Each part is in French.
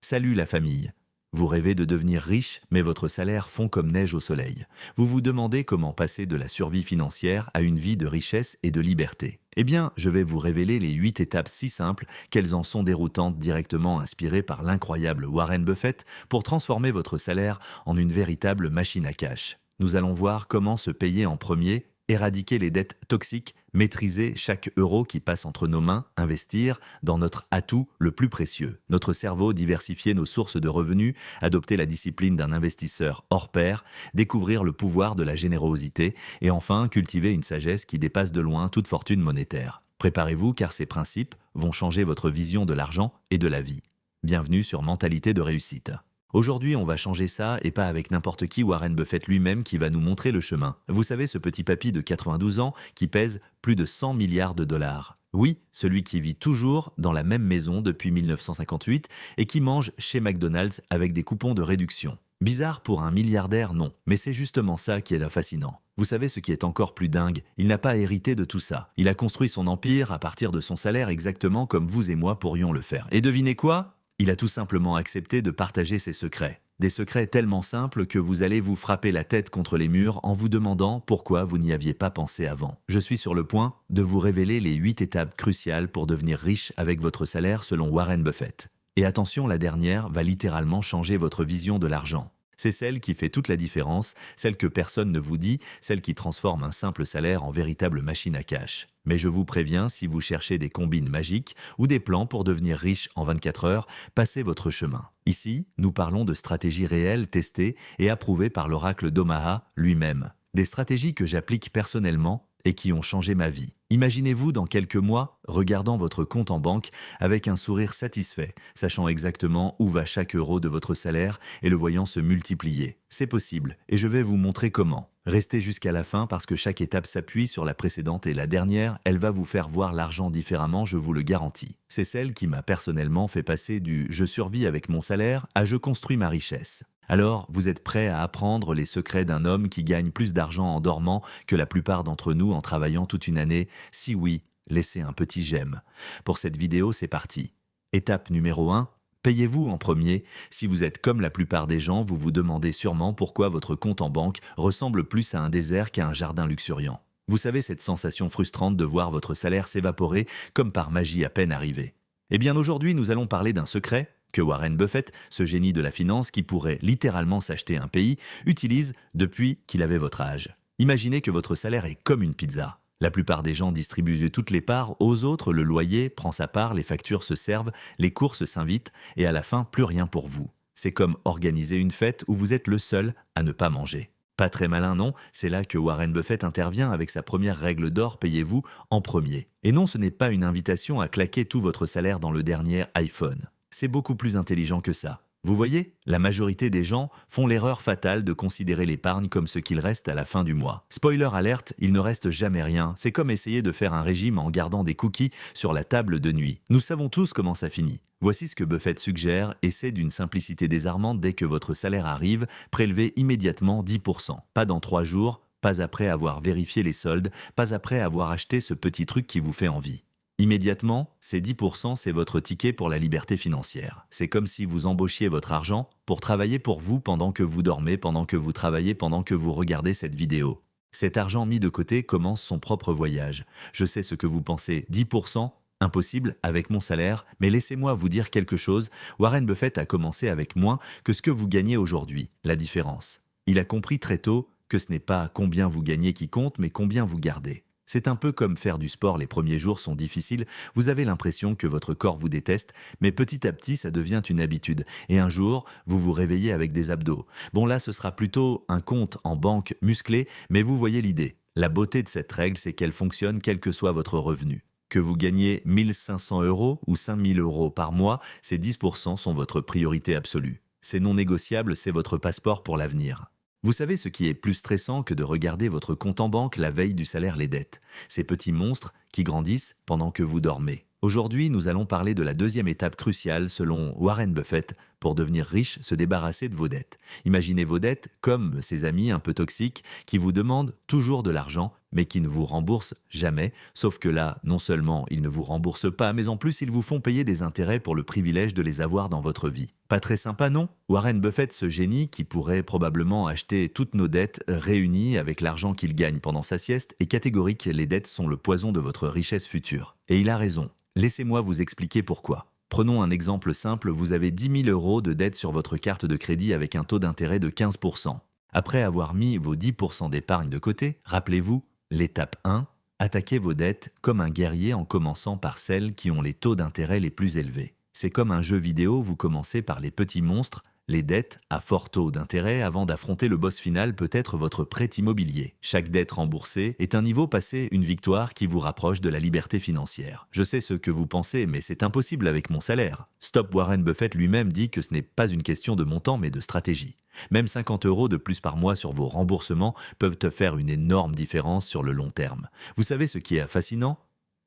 Salut la famille. Vous rêvez de devenir riche, mais votre salaire fond comme neige au soleil. Vous vous demandez comment passer de la survie financière à une vie de richesse et de liberté. Eh bien, je vais vous révéler les 8 étapes si simples qu'elles en sont déroutantes directement inspirées par l'incroyable Warren Buffett pour transformer votre salaire en une véritable machine à cash. Nous allons voir comment se payer en premier, éradiquer les dettes toxiques, maîtriser chaque euro qui passe entre nos mains, investir dans notre atout le plus précieux, notre cerveau, diversifier nos sources de revenus, adopter la discipline d'un investisseur hors pair, découvrir le pouvoir de la générosité et enfin cultiver une sagesse qui dépasse de loin toute fortune monétaire. Préparez-vous car ces principes vont changer votre vision de l'argent et de la vie. Bienvenue sur Mentalité de réussite. Aujourd'hui, on va changer ça et pas avec n'importe qui, Warren Buffett lui-même qui va nous montrer le chemin. Vous savez, ce petit papy de 92 ans qui pèse plus de 100 milliards de dollars. Oui, celui qui vit toujours dans la même maison depuis 1958 et qui mange chez McDonald's avec des coupons de réduction. Bizarre pour un milliardaire, non, mais c'est justement ça qui est là fascinant. Vous savez ce qui est encore plus dingue, il n'a pas hérité de tout ça. Il a construit son empire à partir de son salaire exactement comme vous et moi pourrions le faire. Et devinez quoi ? Il a tout simplement accepté de partager ses secrets. Des secrets tellement simples que vous allez vous frapper la tête contre les murs en vous demandant pourquoi vous n'y aviez pas pensé avant. Je suis sur le point de vous révéler les 8 étapes cruciales pour devenir riche avec votre salaire selon Warren Buffett. Et attention, la dernière va littéralement changer votre vision de l'argent. C'est celle qui fait toute la différence, celle que personne ne vous dit, celle qui transforme un simple salaire en véritable machine à cash. Mais je vous préviens, si vous cherchez des combines magiques ou des plans pour devenir riche en 24 heures, passez votre chemin. Ici, nous parlons de stratégies réelles, testées et approuvées par l'oracle d'Omaha lui-même. Des stratégies que j'applique personnellement et qui ont changé ma vie. Imaginez-vous dans quelques mois, regardant votre compte en banque avec un sourire satisfait, sachant exactement où va chaque euro de votre salaire et le voyant se multiplier. C'est possible, et je vais vous montrer comment. Restez jusqu'à la fin parce que chaque étape s'appuie sur la précédente et la dernière, elle va vous faire voir l'argent différemment, je vous le garantis. C'est celle qui m'a personnellement fait passer du « je survis avec mon salaire » à « je construis ma richesse ». Alors, vous êtes prêt à apprendre les secrets d'un homme qui gagne plus d'argent en dormant que la plupart d'entre nous en travaillant toute une année? Si oui, laissez un petit j'aime. Pour cette vidéo, c'est parti. Étape numéro 1. Payez-vous en premier. Si vous êtes comme la plupart des gens, vous vous demandez sûrement pourquoi votre compte en banque ressemble plus à un désert qu'à un jardin luxuriant. Vous savez cette sensation frustrante de voir votre salaire s'évaporer comme par magie à peine arrivé. Eh bien aujourd'hui, nous allons parler d'un secret que Warren Buffett, ce génie de la finance qui pourrait littéralement s'acheter un pays, utilise depuis qu'il avait votre âge. Imaginez que votre salaire est comme une pizza. La plupart des gens distribuent toutes les parts aux autres, le loyer prend sa part, les factures se servent, les courses s'invitent et à la fin, plus rien pour vous. C'est comme organiser une fête où vous êtes le seul à ne pas manger. Pas très malin, non? C'est là que Warren Buffett intervient avec sa première règle d'or, payez-vous en premier. Et non, ce n'est pas une invitation à claquer tout votre salaire dans le dernier iPhone. C'est beaucoup plus intelligent que ça. Vous voyez, la majorité des gens font l'erreur fatale de considérer l'épargne comme ce qu'il reste à la fin du mois. Spoiler alerte, il ne reste jamais rien. C'est comme essayer de faire un régime en gardant des cookies sur la table de nuit. Nous savons tous comment ça finit. Voici ce que Buffett suggère et c'est d'une simplicité désarmante dès que votre salaire arrive, prélevez immédiatement 10%. Pas dans 3 jours, pas après avoir vérifié les soldes, pas après avoir acheté ce petit truc qui vous fait envie. Immédiatement, ces 10%, c'est votre ticket pour la liberté financière. C'est comme si vous embauchiez votre argent pour travailler pour vous pendant que vous dormez, pendant que vous travaillez, pendant que vous regardez cette vidéo. Cet argent mis de côté commence son propre voyage. Je sais ce que vous pensez, 10%, impossible avec mon salaire, mais laissez-moi vous dire quelque chose. Warren Buffett a commencé avec moins que ce que vous gagnez aujourd'hui, la différence. Il a compris très tôt que ce n'est pas combien vous gagnez qui compte, mais combien vous gardez. C'est un peu comme faire du sport, les premiers jours sont difficiles, vous avez l'impression que votre corps vous déteste, mais petit à petit ça devient une habitude. Et un jour, vous vous réveillez avec des abdos. Bon là, ce sera plutôt un compte en banque musclé, mais vous voyez l'idée. La beauté de cette règle, c'est qu'elle fonctionne quel que soit votre revenu. Que vous gagnez 1 500 € ou 5 000 € par mois, ces 10% sont votre priorité absolue. C'est non négociable, c'est votre passeport pour l'avenir. Vous savez ce qui est plus stressant que de regarder votre compte en banque la veille du salaire les dettes? Ces petits monstres qui grandissent pendant que vous dormez. Aujourd'hui, nous allons parler de la deuxième étape cruciale selon Warren Buffett pour devenir riche, se débarrasser de vos dettes. Imaginez vos dettes comme ces amis un peu toxiques qui vous demandent toujours de l'argent mais qui ne vous remboursent jamais, sauf que là, non seulement ils ne vous remboursent pas, mais en plus ils vous font payer des intérêts pour le privilège de les avoir dans votre vie. Pas très sympa, non? Warren Buffett, ce génie qui pourrait probablement acheter toutes nos dettes réunies avec l'argent qu'il gagne pendant sa sieste, est catégorique, les dettes sont le poison de votre richesse future. Et il a raison. Laissez-moi vous expliquer pourquoi. Prenons un exemple simple, vous avez 10 000 euros de dette sur votre carte de crédit avec un taux d'intérêt de 15%. Après avoir mis vos 10% d'épargne de côté, rappelez-vous, l'étape 1, attaquez vos dettes comme un guerrier en commençant par celles qui ont les taux d'intérêt les plus élevés. C'est comme un jeu vidéo, vous commencez par les petits monstres, les dettes à fort taux d'intérêt avant d'affronter le boss final, peut-être votre prêt immobilier. Chaque dette remboursée est un niveau passé, une victoire qui vous rapproche de la liberté financière. Je sais ce que vous pensez, mais c'est impossible avec mon salaire. Stop, Warren Buffett lui-même dit que ce n'est pas une question de montant mais de stratégie. Même 50 € de plus par mois sur vos remboursements peuvent te faire une énorme différence sur le long terme. Vous savez ce qui est fascinant?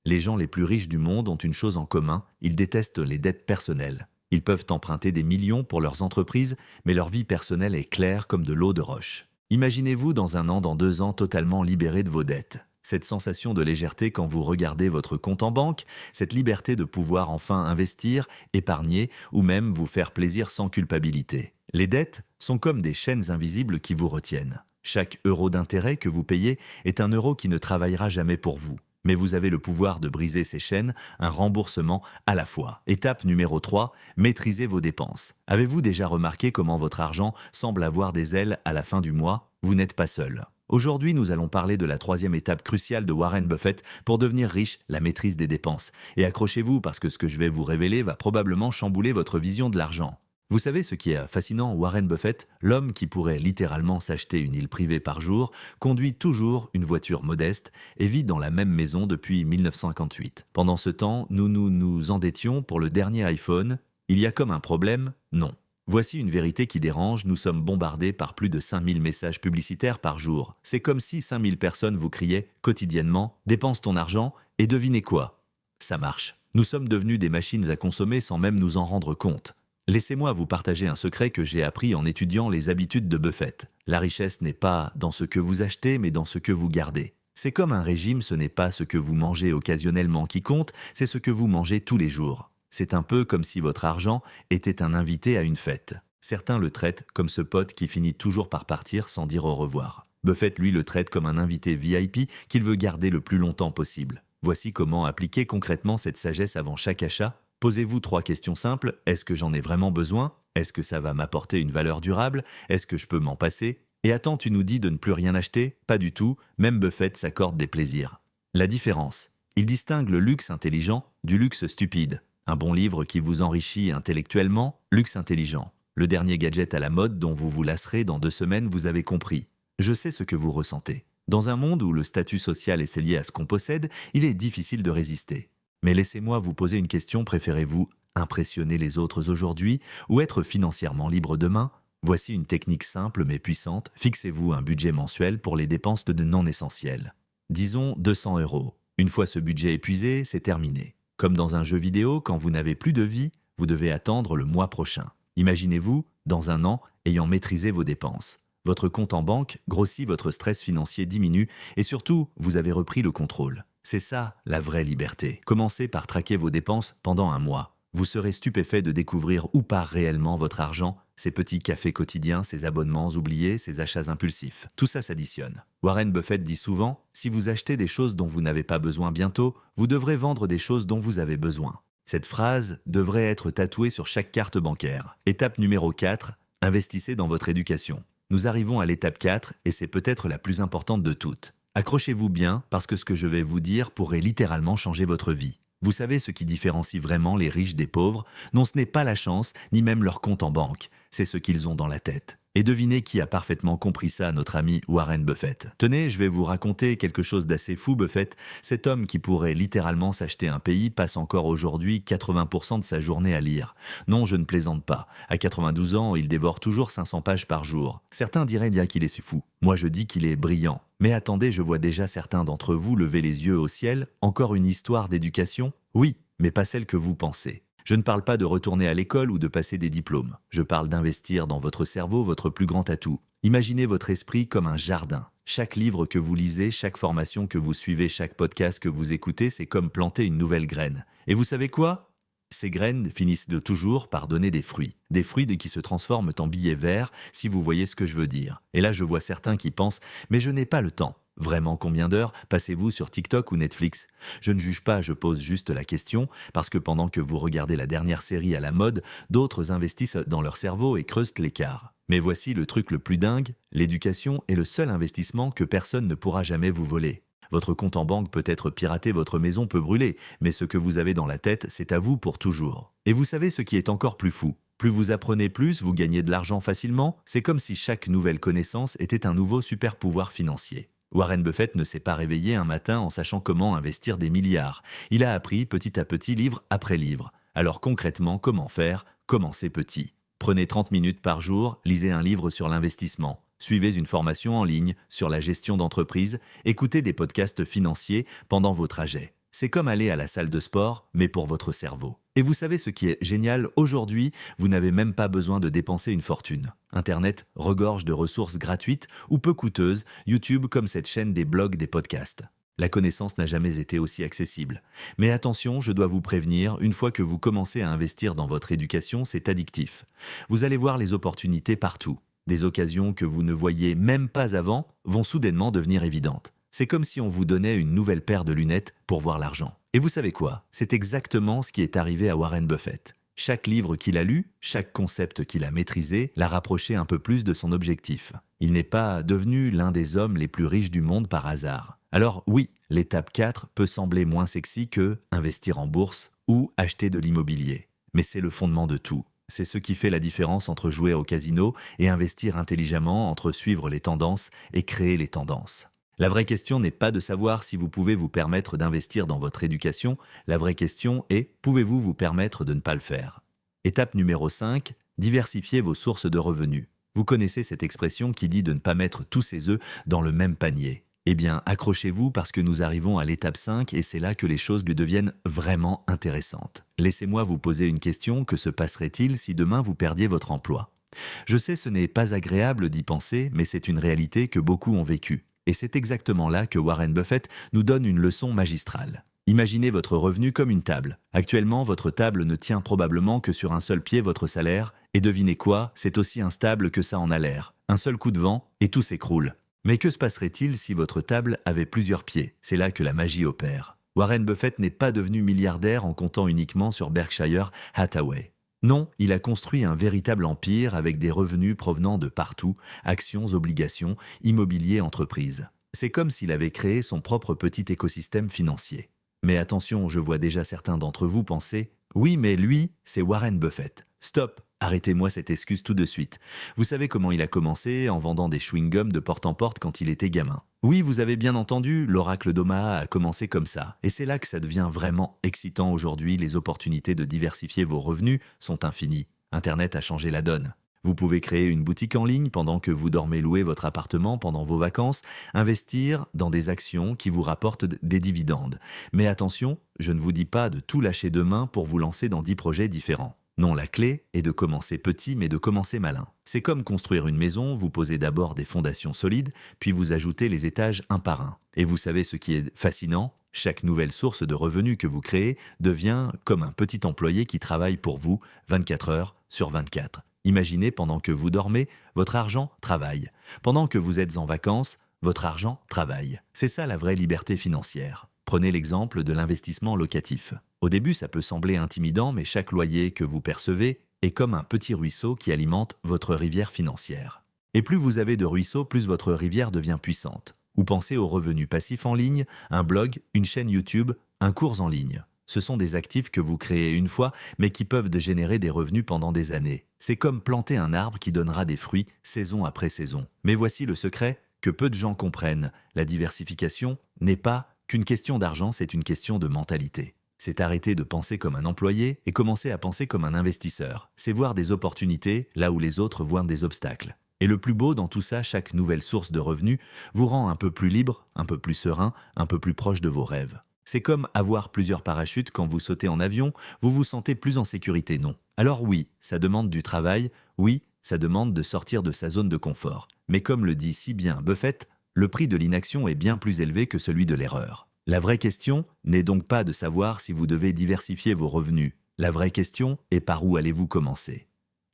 Les gens les plus riches du monde ont une chose en commun, ils détestent les dettes personnelles. Ils peuvent emprunter des millions pour leurs entreprises, mais leur vie personnelle est claire comme de l'eau de roche. Imaginez-vous dans 1 an, dans 2 ans, totalement libéré de vos dettes. Cette sensation de légèreté quand vous regardez votre compte en banque, cette liberté de pouvoir enfin investir, épargner ou même vous faire plaisir sans culpabilité. Les dettes sont comme des chaînes invisibles qui vous retiennent. Chaque euro d'intérêt que vous payez est un euro qui ne travaillera jamais pour vous. Mais vous avez le pouvoir de briser ces chaînes, un remboursement à la fois. Étape numéro 3, maîtrisez vos dépenses. Avez-vous déjà remarqué comment votre argent semble avoir des ailes à la fin du mois? Vous n'êtes pas seul. Aujourd'hui, nous allons parler de la 3e étape cruciale de Warren Buffett pour devenir riche, la maîtrise des dépenses. Et accrochez-vous parce que ce que je vais vous révéler va probablement chambouler votre vision de l'argent. Vous savez ce qui est fascinant, Warren Buffett, l'homme qui pourrait littéralement s'acheter une île privée par jour, conduit toujours une voiture modeste et vit dans la même maison depuis 1958. Pendant ce temps, nous endettions pour le dernier iPhone. Il y a comme un problème? Non. Voici une vérité qui dérange, nous sommes bombardés par plus de 5000 messages publicitaires par jour. C'est comme si 5000 personnes vous criaient quotidiennement « Dépense ton argent » et devinez quoi? Ça marche. Nous sommes devenus des machines à consommer sans même nous en rendre compte. Laissez-moi vous partager un secret que j'ai appris en étudiant les habitudes de Buffett. La richesse n'est pas dans ce que vous achetez, mais dans ce que vous gardez. C'est comme un régime, ce n'est pas ce que vous mangez occasionnellement qui compte, c'est ce que vous mangez tous les jours. C'est un peu comme si votre argent était un invité à une fête. Certains le traitent comme ce pote qui finit toujours par partir sans dire au revoir. Buffett, lui, le traite comme un invité VIP qu'il veut garder le plus longtemps possible. Voici comment appliquer concrètement cette sagesse avant chaque achat. Posez-vous 3 questions simples. Est-ce que j'en ai vraiment besoin? Est-ce que ça va m'apporter une valeur durable? Est-ce que je peux m'en passer? Et attends, tu nous dis de ne plus rien acheter? Pas du tout, même Buffett s'accorde des plaisirs. La différence. Il distingue le luxe intelligent du luxe stupide. Un bon livre qui vous enrichit intellectuellement, luxe intelligent. Le dernier gadget à la mode dont vous vous lasserez dans 2 semaines, vous avez compris. Je sais ce que vous ressentez. Dans un monde où le statut social est lié à ce qu'on possède, il est difficile de résister. Mais laissez-moi vous poser une question, préférez-vous impressionner les autres aujourd'hui ou être financièrement libre demain? Voici une technique simple mais puissante, fixez-vous un budget mensuel pour les dépenses de non essentielles. Disons 200 €. Une fois ce budget épuisé, c'est terminé. Comme dans un jeu vidéo, quand vous n'avez plus de vie, vous devez attendre le mois prochain. Imaginez-vous, dans 1 an, ayant maîtrisé vos dépenses. Votre compte en banque grossit, votre stress financier diminue et surtout, vous avez repris le contrôle. C'est ça, la vraie liberté. Commencez par traquer vos dépenses pendant 1 mois. Vous serez stupéfait de découvrir où part réellement votre argent, ces petits cafés quotidiens, ces abonnements oubliés, ces achats impulsifs. Tout ça s'additionne. Warren Buffett dit souvent, si vous achetez des choses dont vous n'avez pas besoin bientôt, vous devrez vendre des choses dont vous avez besoin. Cette phrase devrait être tatouée sur chaque carte bancaire. Étape numéro 4, investissez dans votre éducation. Nous arrivons à l'étape 4 et c'est peut-être la plus importante de toutes. Accrochez-vous bien parce que ce que je vais vous dire pourrait littéralement changer votre vie. Vous savez ce qui différencie vraiment les riches des pauvres? Non, ce n'est pas la chance, ni même leur compte en banque. C'est ce qu'ils ont dans la tête. Et devinez qui a parfaitement compris ça, notre ami Warren Buffett. Tenez, je vais vous raconter quelque chose d'assez fou, Buffett. Cet homme qui pourrait littéralement s'acheter un pays passe encore aujourd'hui 80% de sa journée à lire. Non, je ne plaisante pas. À 92 ans, il dévore toujours 500 pages par jour. Certains diraient bien qu'il est si fou. Moi, je dis qu'il est brillant. Mais attendez, je vois déjà certains d'entre vous lever les yeux au ciel. Encore une histoire d'éducation? Oui, mais pas celle que vous pensez. Je ne parle pas de retourner à l'école ou de passer des diplômes. Je parle d'investir dans votre cerveau, votre plus grand atout. Imaginez votre esprit comme un jardin. Chaque livre que vous lisez, chaque formation que vous suivez, chaque podcast que vous écoutez, c'est comme planter une nouvelle graine. Et vous savez quoi? Ces graines finissent de toujours par donner des fruits. Des fruits qui se transforment en billets verts, si vous voyez ce que je veux dire. Et là, je vois certains qui pensent « mais je n'ai pas le temps ». Vraiment, combien d'heures passez-vous sur TikTok ou Netflix? Je ne juge pas, je pose juste la question, parce que pendant que vous regardez la dernière série à la mode, d'autres investissent dans leur cerveau et creusent l'écart. Mais voici le truc le plus dingue, l'éducation est le seul investissement que personne ne pourra jamais vous voler. Votre compte en banque peut être piraté, votre maison peut brûler, mais ce que vous avez dans la tête, c'est à vous pour toujours. Et vous savez ce qui est encore plus fou? Plus vous apprenez plus, vous gagnez de l'argent facilement, c'est comme si chaque nouvelle connaissance était un nouveau super pouvoir financier. Warren Buffett ne s'est pas réveillé un matin en sachant comment investir des milliards. Il a appris petit à petit, livre après livre. Alors concrètement, comment faire? Commencez petit. Prenez 30 minutes par jour, lisez un livre sur l'investissement. Suivez une formation en ligne sur la gestion d'entreprise, écoutez des podcasts financiers pendant vos trajets. C'est comme aller à la salle de sport, mais pour votre cerveau. Et vous savez ce qui est génial? Aujourd'hui, vous n'avez même pas besoin de dépenser une fortune. Internet regorge de ressources gratuites ou peu coûteuses, YouTube comme cette chaîne, des blogs, des podcasts. La connaissance n'a jamais été aussi accessible. Mais attention, je dois vous prévenir, une fois que vous commencez à investir dans votre éducation, c'est addictif. Vous allez voir les opportunités partout. Des occasions que vous ne voyiez même pas avant vont soudainement devenir évidentes. C'est comme si on vous donnait une nouvelle paire de lunettes pour voir l'argent. Et vous savez quoi? C'est exactement ce qui est arrivé à Warren Buffett. Chaque livre qu'il a lu, chaque concept qu'il a maîtrisé, l'a rapproché un peu plus de son objectif. Il n'est pas devenu l'un des hommes les plus riches du monde par hasard. Alors oui, l'étape 4 peut sembler moins sexy que investir en bourse ou acheter de l'immobilier. Mais c'est le fondement de tout. C'est ce qui fait la différence entre jouer au casino et investir intelligemment, entre suivre les tendances et créer les tendances. La vraie question n'est pas de savoir si vous pouvez vous permettre d'investir dans votre éducation, la vraie question est, pouvez-vous vous permettre de ne pas le faire? Étape numéro 5, diversifiez vos sources de revenus. Vous connaissez cette expression qui dit de ne pas mettre tous ses œufs dans le même panier. Eh bien, accrochez-vous parce que nous arrivons à l'étape 5 et c'est là que les choses lui deviennent vraiment intéressantes. Laissez-moi vous poser une question, que se passerait-il si demain vous perdiez votre emploi? Je sais, ce n'est pas agréable d'y penser, mais c'est une réalité que beaucoup ont vécue. Et c'est exactement là que Warren Buffett nous donne une leçon magistrale. Imaginez votre revenu comme une table. Actuellement, votre table ne tient probablement que sur un seul pied, votre salaire, et devinez quoi, c'est aussi instable que ça en a l'air. Un seul coup de vent, et tout s'écroule. Mais que se passerait-il si votre table avait plusieurs pieds? C'est là que la magie opère. Warren Buffett n'est pas devenu milliardaire en comptant uniquement sur Berkshire Hathaway. Non, il a construit un véritable empire avec des revenus provenant de partout, actions, obligations, immobilier, entreprises. C'est comme s'il avait créé son propre petit écosystème financier. Mais attention, je vois déjà certains d'entre vous penser « Oui, mais lui, c'est Warren Buffett. Stop, arrêtez-moi cette excuse tout de suite. Vous savez comment il a commencé, en vendant des chewing-gums de porte en porte quand il était gamin. Oui, vous avez bien entendu, l'oracle d'Omaha a commencé comme ça. Et c'est là que ça devient vraiment excitant aujourd'hui, les opportunités de diversifier vos revenus sont infinies. Internet a changé la donne. Vous pouvez créer une boutique en ligne pendant que vous dormez, louer votre appartement pendant vos vacances, investir dans des actions qui vous rapportent des dividendes. Mais attention, je ne vous dis pas de tout lâcher demain pour vous lancer dans 10 projets différents. Non, la clé est de commencer petit, mais de commencer malin. C'est comme construire une maison, vous posez d'abord des fondations solides, puis vous ajoutez les étages un par un. Et vous savez ce qui est fascinant? Chaque nouvelle source de revenus que vous créez devient comme un petit employé qui travaille pour vous 24 heures sur 24. Imaginez, pendant que vous dormez, votre argent travaille. Pendant que vous êtes en vacances, votre argent travaille. C'est ça la vraie liberté financière. Prenez l'exemple de l'investissement locatif. Au début, ça peut sembler intimidant, mais chaque loyer que vous percevez est comme un petit ruisseau qui alimente votre rivière financière. Et plus vous avez de ruisseaux, plus votre rivière devient puissante. Ou pensez aux revenus passifs en ligne, un blog, une chaîne YouTube, un cours en ligne. Ce sont des actifs que vous créez une fois, mais qui peuvent générer des revenus pendant des années. C'est comme planter un arbre qui donnera des fruits saison après saison. Mais voici le secret que peu de gens comprennent. La diversification n'est pas qu'une question d'argent, c'est une question de mentalité. C'est arrêter de penser comme un employé et commencer à penser comme un investisseur. C'est voir des opportunités là où les autres voient des obstacles. Et le plus beau dans tout ça, chaque nouvelle source de revenus vous rend un peu plus libre, un peu plus serein, un peu plus proche de vos rêves. C'est comme avoir plusieurs parachutes quand vous sautez en avion, vous vous sentez plus en sécurité, non? Alors oui, ça demande du travail, oui, ça demande de sortir de sa zone de confort. Mais comme le dit si bien Buffett, le prix de l'inaction est bien plus élevé que celui de l'erreur. La vraie question n'est donc pas de savoir si vous devez diversifier vos revenus. La vraie question est par où allez-vous commencer?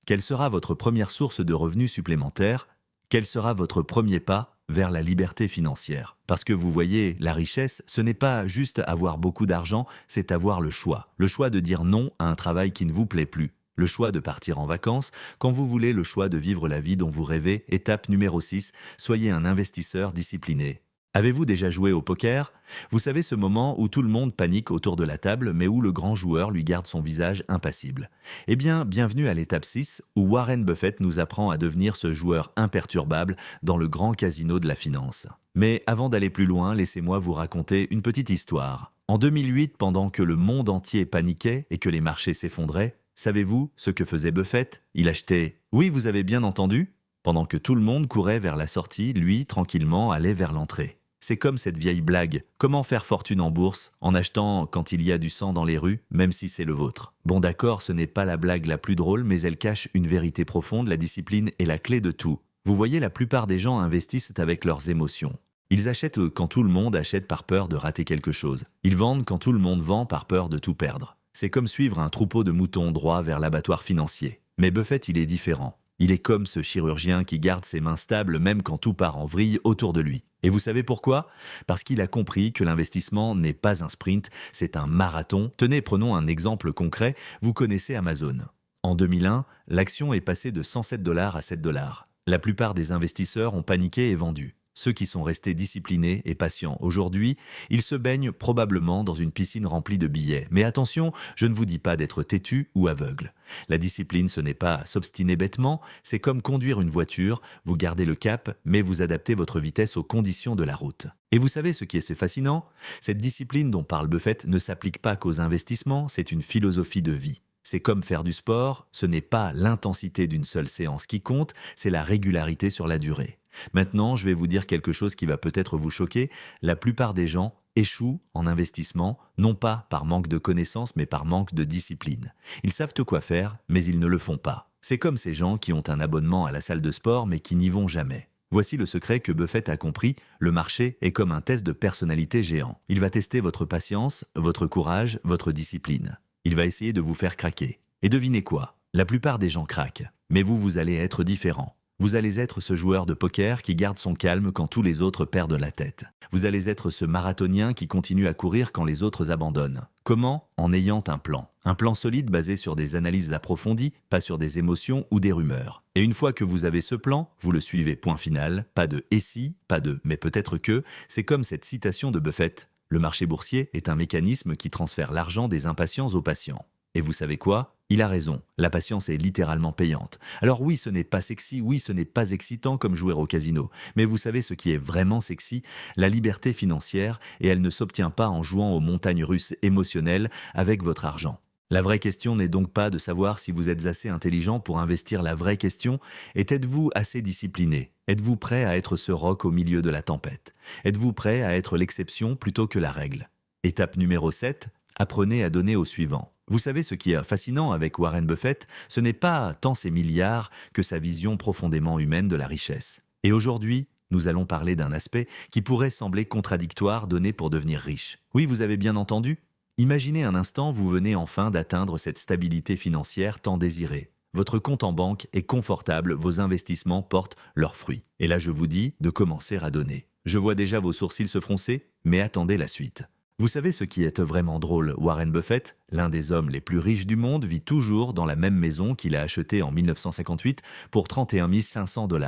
Quelle sera votre première source de revenus supplémentaires? Quel sera votre premier pas vers la liberté financière? Parce que vous voyez, la richesse, ce n'est pas juste avoir beaucoup d'argent, c'est avoir le choix. Le choix de dire non à un travail qui ne vous plaît plus. Le choix de partir en vacances quand vous voulez, le choix de vivre la vie dont vous rêvez. Étape numéro 6, soyez un investisseur discipliné. Avez-vous déjà joué au poker? Vous savez ce moment où tout le monde panique autour de la table, mais où le grand joueur lui garde son visage impassible. Eh bien, bienvenue à l'étape 6, où Warren Buffett nous apprend à devenir ce joueur imperturbable dans le grand casino de la finance. Mais avant d'aller plus loin, laissez-moi vous raconter une petite histoire. En 2008, pendant que le monde entier paniquait et que les marchés s'effondraient, savez-vous ce que faisait Buffett? Il achetait. Oui, vous avez bien entendu? Pendant que tout le monde courait vers la sortie, lui, tranquillement, allait vers l'entrée. C'est comme cette vieille blague. Comment faire fortune en bourse en achetant quand il y a du sang dans les rues, même si c'est le vôtre? Bon d'accord, ce n'est pas la blague la plus drôle, mais elle cache une vérité profonde, la discipline est la clé de tout. Vous voyez, la plupart des gens investissent avec leurs émotions. Ils achètent quand tout le monde achète par peur de rater quelque chose. Ils vendent quand tout le monde vend par peur de tout perdre. C'est comme suivre un troupeau de moutons droit vers l'abattoir financier. Mais Buffett, il est différent. Il est comme ce chirurgien qui garde ses mains stables même quand tout part en vrille autour de lui. Et vous savez pourquoi? Parce qu'il a compris que l'investissement n'est pas un sprint, c'est un marathon. Tenez, prenons un exemple concret, vous connaissez Amazon. En 2001, l'action est passée de 107 $ à 7 $. La plupart des investisseurs ont paniqué et vendu. Ceux qui sont restés disciplinés et patients aujourd'hui, ils se baignent probablement dans une piscine remplie de billets. Mais attention, je ne vous dis pas d'être têtu ou aveugle. La discipline, ce n'est pas s'obstiner bêtement, c'est comme conduire une voiture, vous gardez le cap, mais vous adaptez votre vitesse aux conditions de la route. Et vous savez ce qui est si fascinant? Cette discipline dont parle Buffett ne s'applique pas qu'aux investissements, c'est une philosophie de vie. C'est comme faire du sport, ce n'est pas l'intensité d'une seule séance qui compte, c'est la régularité sur la durée. Maintenant, je vais vous dire quelque chose qui va peut-être vous choquer. La plupart des gens échouent en investissement, non pas par manque de connaissances, mais par manque de discipline. Ils savent quoi faire, mais ils ne le font pas. C'est comme ces gens qui ont un abonnement à la salle de sport, mais qui n'y vont jamais. Voici le secret que Buffett a compris, le marché est comme un test de personnalité géant. Il va tester votre patience, votre courage, votre discipline. Il va essayer de vous faire craquer. Et devinez quoi? La plupart des gens craquent. Mais vous allez être différent. Vous allez être ce joueur de poker qui garde son calme quand tous les autres perdent la tête. Vous allez être ce marathonien qui continue à courir quand les autres abandonnent. Comment? En ayant un plan. Un plan solide basé sur des analyses approfondies, pas sur des émotions ou des rumeurs. Et une fois que vous avez ce plan, vous le suivez, point final. Pas de « et si », pas de « mais peut-être que ». C'est comme cette citation de Buffett. Le marché boursier est un mécanisme qui transfère l'argent des impatients aux patients. Et vous savez quoi? Il a raison, la patience est littéralement payante. Alors oui, ce n'est pas sexy, oui, ce n'est pas excitant comme jouer au casino. Mais vous savez ce qui est vraiment sexy? La liberté financière, et elle ne s'obtient pas en jouant aux montagnes russes émotionnelles avec votre argent. La vraie question n'est donc pas de savoir si vous êtes assez intelligent pour investir, la vraie question est: êtes-vous assez discipliné? Êtes-vous prêt à être ce roc au milieu de la tempête? Êtes-vous prêt à être l'exception plutôt que la règle? Étape numéro 7, apprenez à donner au suivant. Vous savez ce qui est fascinant avec Warren Buffett, ce n'est pas tant ses milliards que sa vision profondément humaine de la richesse. Et aujourd'hui, nous allons parler d'un aspect qui pourrait sembler contradictoire donné pour devenir riche. Oui, vous avez bien entendu? Imaginez un instant, vous venez enfin d'atteindre cette stabilité financière tant désirée. Votre compte en banque est confortable, vos investissements portent leurs fruits. Et là, je vous dis de commencer à donner. Je vois déjà vos sourcils se froncer, mais attendez la suite. Vous savez ce qui est vraiment drôle? Warren Buffett, l'un des hommes les plus riches du monde, vit toujours dans la même maison qu'il a achetée en 1958 pour 31 500 $.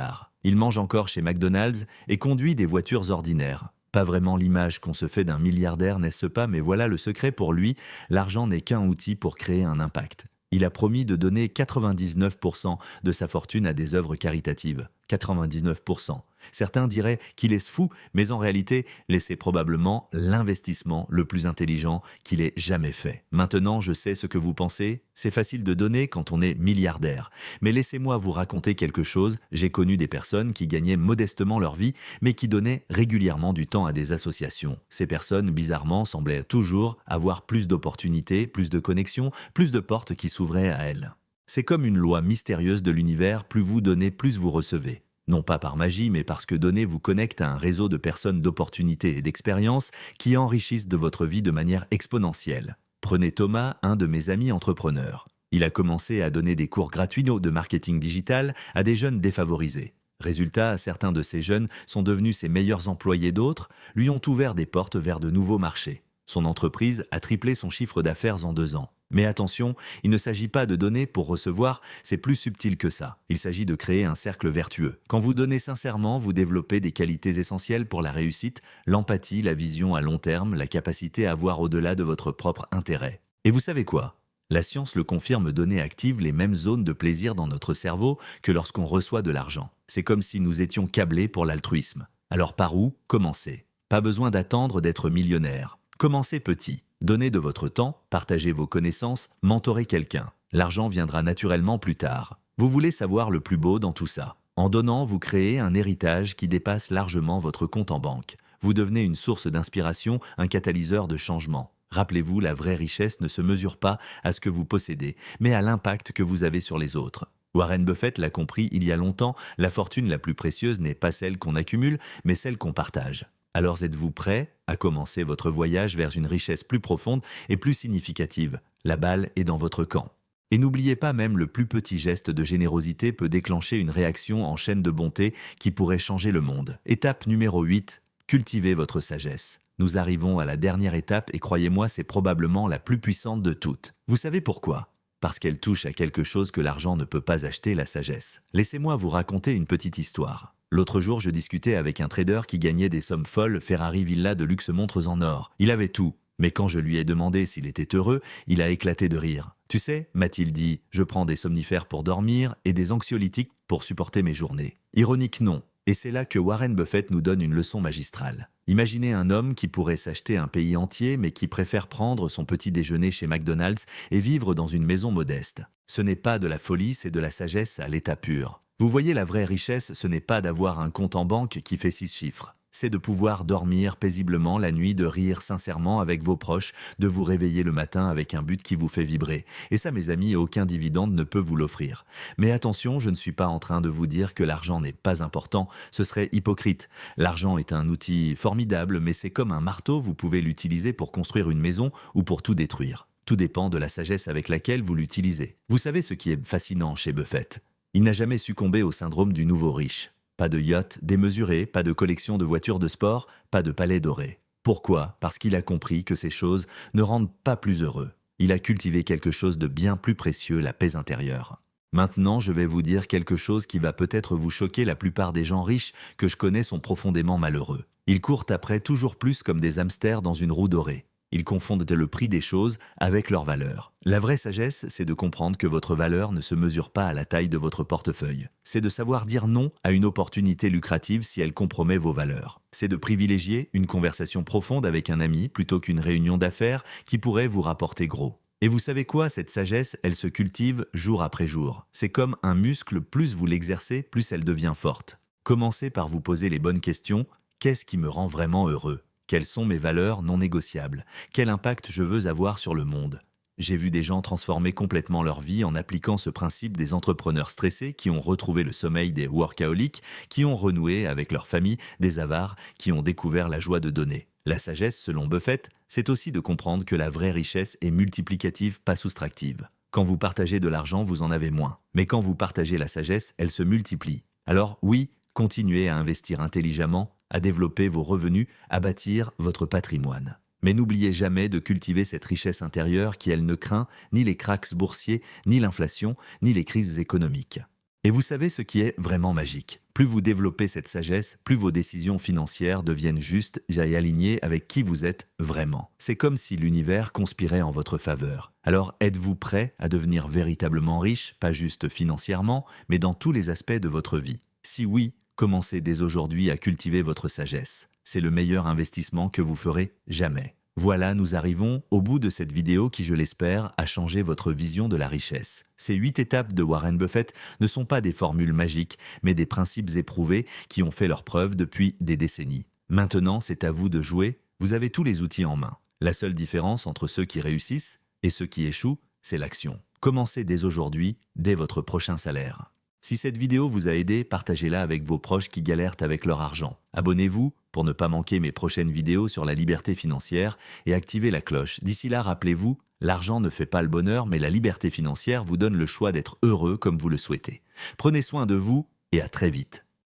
Il mange encore chez McDonald's et conduit des voitures ordinaires. Pas vraiment l'image qu'on se fait d'un milliardaire, n'est-ce pas? Mais voilà le secret pour lui, l'argent n'est qu'un outil pour créer un impact. Il a promis de donner 99% de sa fortune à des œuvres caritatives. 99%. Certains diraient qu'il est fou, mais en réalité, c'est probablement l'investissement le plus intelligent qu'il ait jamais fait. Maintenant, je sais ce que vous pensez. C'est facile de donner quand on est milliardaire. Mais laissez-moi vous raconter quelque chose. J'ai connu des personnes qui gagnaient modestement leur vie, mais qui donnaient régulièrement du temps à des associations. Ces personnes, bizarrement, semblaient toujours avoir plus d'opportunités, plus de connexions, plus de portes qui s'ouvraient à elles. C'est comme une loi mystérieuse de l'univers, plus vous donnez, plus vous recevez. Non pas par magie, mais parce que donner vous connecte à un réseau de personnes d'opportunités et d'expériences qui enrichissent de votre vie de manière exponentielle. Prenez Thomas, un de mes amis entrepreneurs. Il a commencé à donner des cours gratuits de marketing digital à des jeunes défavorisés. Résultat, certains de ces jeunes sont devenus ses meilleurs employés, d'autres lui ont ouvert des portes vers de nouveaux marchés. Son entreprise a triplé son chiffre d'affaires en 2 ans. Mais attention, il ne s'agit pas de donner pour recevoir, c'est plus subtil que ça. Il s'agit de créer un cercle vertueux. Quand vous donnez sincèrement, vous développez des qualités essentielles pour la réussite, l'empathie, la vision à long terme, la capacité à voir au-delà de votre propre intérêt. Et vous savez quoi? La science le confirme, donner active les mêmes zones de plaisir dans notre cerveau que lorsqu'on reçoit de l'argent. C'est comme si nous étions câblés pour l'altruisme. Alors par où commencer? Pas besoin d'attendre d'être millionnaire. Commencez petit. Donnez de votre temps, partagez vos connaissances, mentorez quelqu'un. L'argent viendra naturellement plus tard. Vous voulez savoir le plus beau dans tout ça? En donnant, vous créez un héritage qui dépasse largement votre compte en banque. Vous devenez une source d'inspiration, un catalyseur de changement. Rappelez-vous, la vraie richesse ne se mesure pas à ce que vous possédez, mais à l'impact que vous avez sur les autres. Warren Buffett l'a compris il y a longtemps, la fortune la plus précieuse n'est pas celle qu'on accumule, mais celle qu'on partage. Alors êtes-vous prêt à commencer votre voyage vers une richesse plus profonde et plus significative? La balle est dans votre camp. Et n'oubliez pas, même le plus petit geste de générosité peut déclencher une réaction en chaîne de bonté qui pourrait changer le monde. Étape numéro 8, cultivez votre sagesse. Nous arrivons à la dernière étape et croyez-moi, c'est probablement la plus puissante de toutes. Vous savez pourquoi? Parce qu'elle touche à quelque chose que l'argent ne peut pas acheter, la sagesse. Laissez-moi vous raconter une petite histoire. L'autre jour, je discutais avec un trader qui gagnait des sommes folles, Ferrari, villa, de luxe, montres en or. Il avait tout. Mais quand je lui ai demandé s'il était heureux, il a éclaté de rire. Tu sais, m'a-t-il dit, je prends des somnifères pour dormir et des anxiolytiques pour supporter mes journées. Ironique, non. Et c'est là que Warren Buffett nous donne une leçon magistrale. Imaginez un homme qui pourrait s'acheter un pays entier mais qui préfère prendre son petit déjeuner chez McDonald's et vivre dans une maison modeste. Ce n'est pas de la folie, c'est de la sagesse à l'état pur. Vous voyez, la vraie richesse, ce n'est pas d'avoir un compte en banque qui fait 6 chiffres. C'est de pouvoir dormir paisiblement la nuit, de rire sincèrement avec vos proches, de vous réveiller le matin avec un but qui vous fait vibrer. Et ça, mes amis, aucun dividende ne peut vous l'offrir. Mais attention, je ne suis pas en train de vous dire que l'argent n'est pas important, ce serait hypocrite. L'argent est un outil formidable, mais c'est comme un marteau, vous pouvez l'utiliser pour construire une maison ou pour tout détruire. Tout dépend de la sagesse avec laquelle vous l'utilisez. Vous savez ce qui est fascinant chez Buffett? Il n'a jamais succombé au syndrome du nouveau riche. Pas de yacht démesuré, pas de collection de voitures de sport, pas de palais dorés. Pourquoi? Parce qu'il a compris que ces choses ne rendent pas plus heureux. Il a cultivé quelque chose de bien plus précieux, la paix intérieure. Maintenant, je vais vous dire quelque chose qui va peut-être vous choquer. La plupart des gens riches que je connais sont profondément malheureux. Ils courent après toujours plus comme des hamsters dans une roue dorée. Ils confondent le prix des choses avec leur valeur. La vraie sagesse, c'est de comprendre que votre valeur ne se mesure pas à la taille de votre portefeuille. C'est de savoir dire non à une opportunité lucrative si elle compromet vos valeurs. C'est de privilégier une conversation profonde avec un ami plutôt qu'une réunion d'affaires qui pourrait vous rapporter gros. Et vous savez quoi, cette sagesse, elle se cultive jour après jour. C'est comme un muscle, plus vous l'exercez, plus elle devient forte. Commencez par vous poser les bonnes questions. Qu'est-ce qui me rend vraiment heureux ? Quelles sont mes valeurs non négociables? Quel impact je veux avoir sur le monde? J'ai vu des gens transformer complètement leur vie en appliquant ce principe, des entrepreneurs stressés qui ont retrouvé le sommeil, des workaholics qui ont renoué avec leur famille, des avares qui ont découvert la joie de donner. La sagesse, selon Buffett, c'est aussi de comprendre que la vraie richesse est multiplicative, pas soustractive. Quand vous partagez de l'argent, vous en avez moins. Mais quand vous partagez la sagesse, elle se multiplie. Alors oui, continuez à investir intelligemment, à développer vos revenus, à bâtir votre patrimoine. Mais n'oubliez jamais de cultiver cette richesse intérieure qui, elle, ne craint ni les krachs boursiers, ni l'inflation, ni les crises économiques. Et vous savez ce qui est vraiment magique? Plus vous développez cette sagesse, plus vos décisions financières deviennent justes et alignées avec qui vous êtes vraiment. C'est comme si l'univers conspirait en votre faveur. Alors êtes-vous prêt à devenir véritablement riche, pas juste financièrement, mais dans tous les aspects de votre vie? Si oui, commencez dès aujourd'hui à cultiver votre sagesse. C'est le meilleur investissement que vous ferez jamais. Voilà, nous arrivons au bout de cette vidéo qui, je l'espère, a changé votre vision de la richesse. Ces 8 étapes de Warren Buffett ne sont pas des formules magiques, mais des principes éprouvés qui ont fait leurs preuves depuis des décennies. Maintenant, c'est à vous de jouer, vous avez tous les outils en main. La seule différence entre ceux qui réussissent et ceux qui échouent, c'est l'action. Commencez dès aujourd'hui, dès votre prochain salaire. Si cette vidéo vous a aidé, partagez-la avec vos proches qui galèrent avec leur argent. Abonnez-vous pour ne pas manquer mes prochaines vidéos sur la liberté financière et activez la cloche. D'ici là, rappelez-vous, l'argent ne fait pas le bonheur, mais la liberté financière vous donne le choix d'être heureux comme vous le souhaitez. Prenez soin de vous et à très vite.